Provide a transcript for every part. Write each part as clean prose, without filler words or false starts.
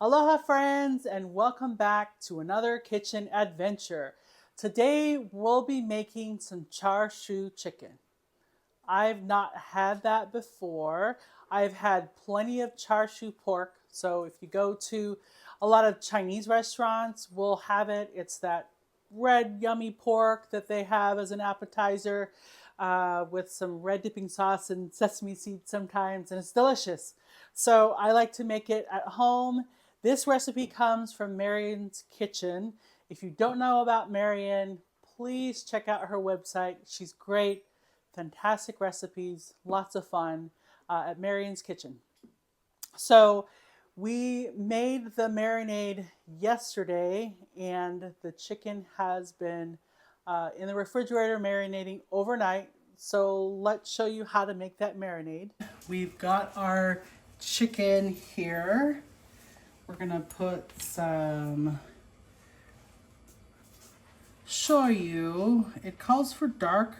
Aloha friends and welcome back to another kitchen adventure. Today we'll be making some Char Siu Chicken. I've not had that before. I've had plenty of Char Siu pork. So if you go to a lot of Chinese restaurants, we'll have it. It's that red yummy pork that they have as an appetizer with some red dipping sauce and sesame seeds sometimes, and it's delicious. So I like to make it at home. This recipe comes from Marion's Kitchen. If you don't know about Marion, please check out her website. She's great, fantastic recipes, lots of fun at Marion's Kitchen. So we made the marinade yesterday, and the chicken has been in the refrigerator marinating overnight. So let's show you how to make that marinade. We've got our chicken here. We're gonna put some shoyu. It calls for dark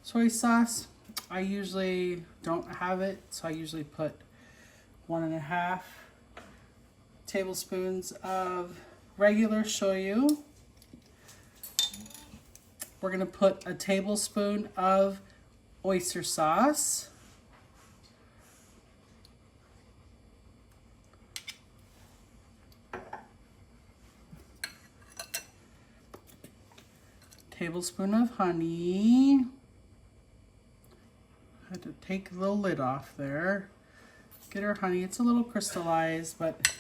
soy sauce. I usually don't have it, so I usually put 1.5 tablespoons of regular shoyu. We're gonna put a tablespoon of oyster sauce. Tablespoon of honey. I had to take the lid off there. Get our honey. It's a little crystallized, but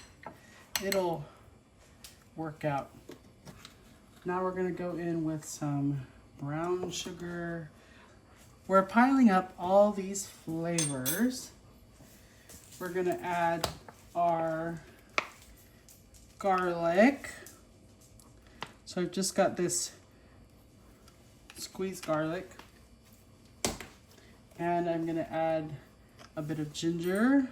it'll work out. Now we're going to go in with some brown sugar. We're piling up all these flavors. We're going to add our garlic. So I've just got this squeezed garlic. And I'm going to add a bit of ginger.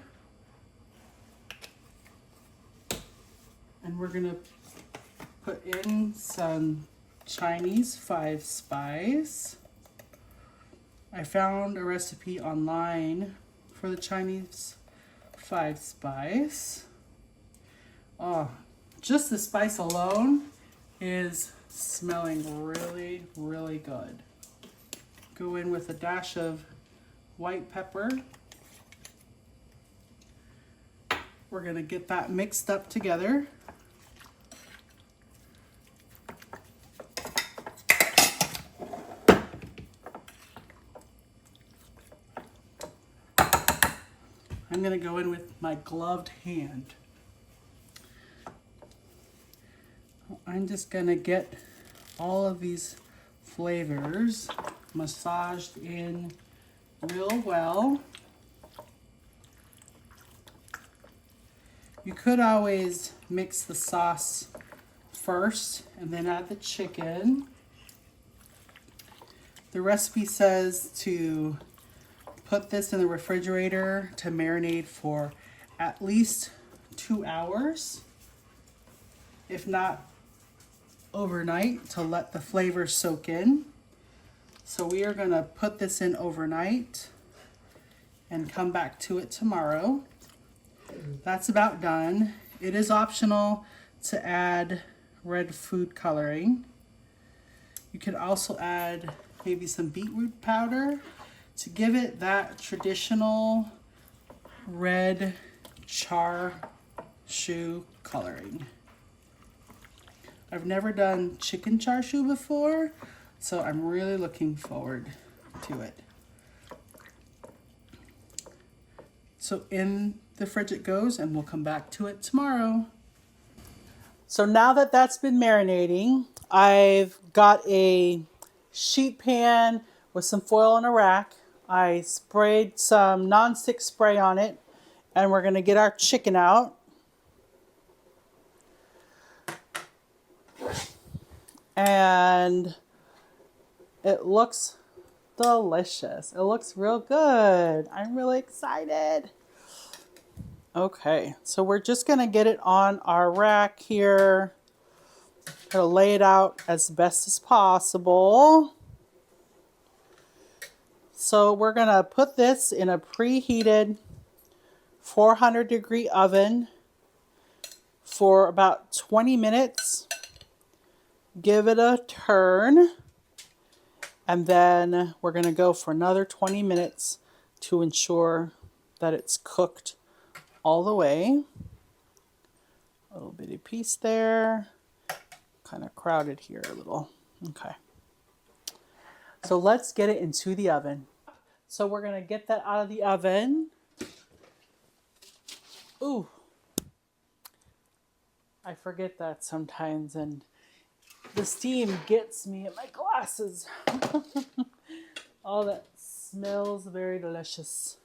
And we're going to put in some Chinese 5 spice. I found a recipe online for the Chinese 5 spice. Oh, just the spice alone is smelling really, really good. Go in with a dash of white pepper. We're gonna get that mixed up together. I'm gonna go in with my gloved hand. I'm just gonna get all of these flavors massaged in real well. You could always mix the sauce first and then add the chicken. The recipe says to put this in the refrigerator to marinate for at least 2 hours, if not overnight, to let the flavors soak in. So we are going to put this in overnight and come back to it tomorrow. That's about done. It is optional to add red food coloring. You could also add maybe some beetroot powder to give it that traditional red char siu coloring. I've never done chicken char siu before, so I'm really looking forward to it. So in the fridge it goes, and we'll come back to it tomorrow. So now that that's been marinating, I've got a sheet pan with some foil and a rack. I sprayed some nonstick spray on it, and we're gonna get our chicken out. And it looks delicious. It looks real good. I'm really excited. Okay, so we're just gonna get it on our rack here. Gonna lay it out as best as possible. So we're gonna put this in a preheated 400-degree oven for about 20 minutes. Give it a turn. And then we're going to go for another 20 minutes to ensure that it's cooked all the way. A little bitty piece there. Kind of crowded here a little. Okay. So let's get it into the oven. So we're going to get that out of the oven. Ooh. I forget that sometimes, and the steam gets me in my glasses. Oh, that smells very delicious.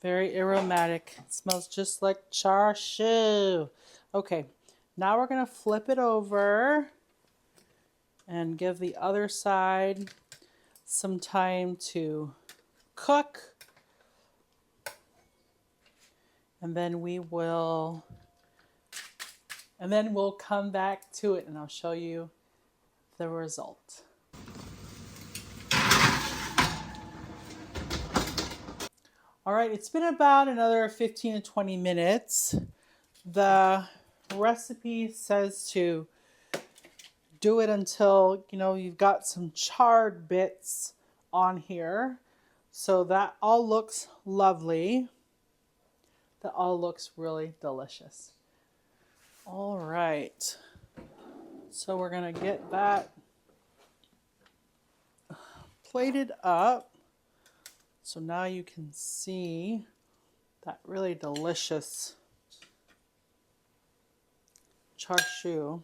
Very aromatic. It smells just like char siu. Okay, now we're going to flip it over and give the other side some time to cook. And then we'll come back to it and I'll show you the result. All right, it's been about another 15 to 20 minutes. The recipe says to do it until, you've got some charred bits on here. So that all looks lovely. That all looks really delicious. All right. So we're going to get that plated up. So now you can see that really delicious char siu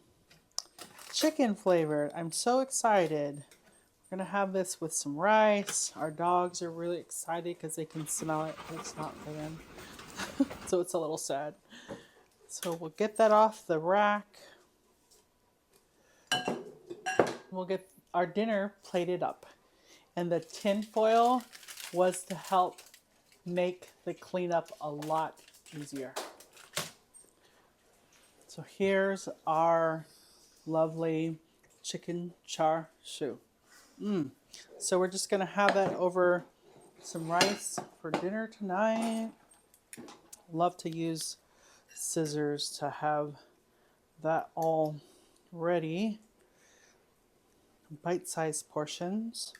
chicken flavored. I'm so excited. We're going to have this with some rice. Our dogs are really excited because they can smell it, but it's not for them. So it's a little sad. So we'll get that off the rack. We'll get our dinner plated up. And the tin foil was to help make the cleanup a lot easier. So here's our lovely chicken char siu. So we're just going to have that over some rice for dinner tonight. Love to use scissors to have that all ready. Bite-sized portions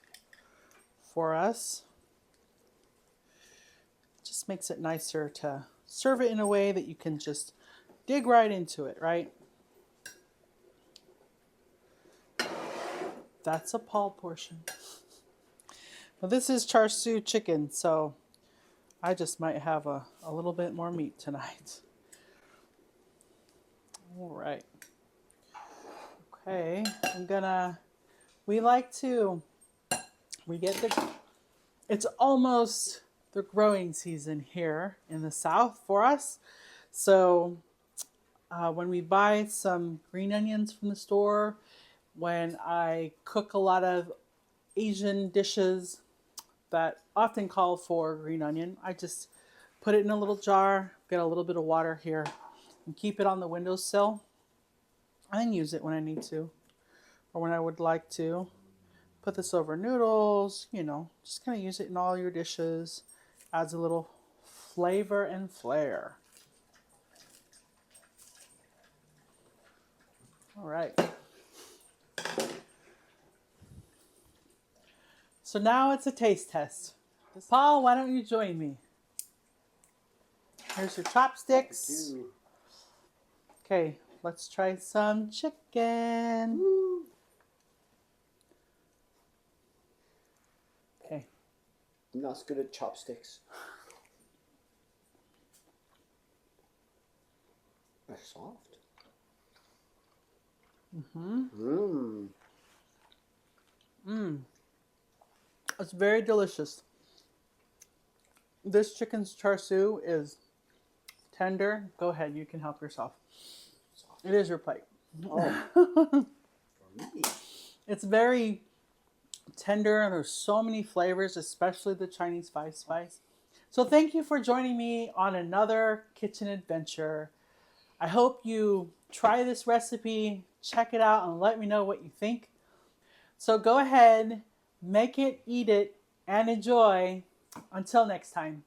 for us. Just makes it nicer to serve it in a way that you can just dig right into it, right? That's a Paul portion. Now this is char siu chicken, so I just might have a little bit more meat tonight. All right. Okay, it's almost the growing season here in the South for us. So when we buy some green onions from the store, when I cook a lot of Asian dishes that often call for green onion, I just put it in a little jar, get a little bit of water here, and keep it on the windowsill, and then use it when I need to, or when I would like to. Put this over noodles, just kind of use it in all your dishes. Adds a little flavor and flair. All right. So now it's a taste test. Paul, why don't you join me? Here's your chopsticks. Okay, let's try some chicken. Woo. Okay. I'm not as good at chopsticks. They're soft. It's very delicious. This chicken's char siu is tender. Go ahead, you can help yourself. It is your plate. Oh. It's very tender and there's so many flavors, especially the Chinese spice. So thank you for joining me on another kitchen adventure. I hope you try this recipe, check it out, and let me know what you think. So go ahead, make it, eat it, and enjoy. Until next time.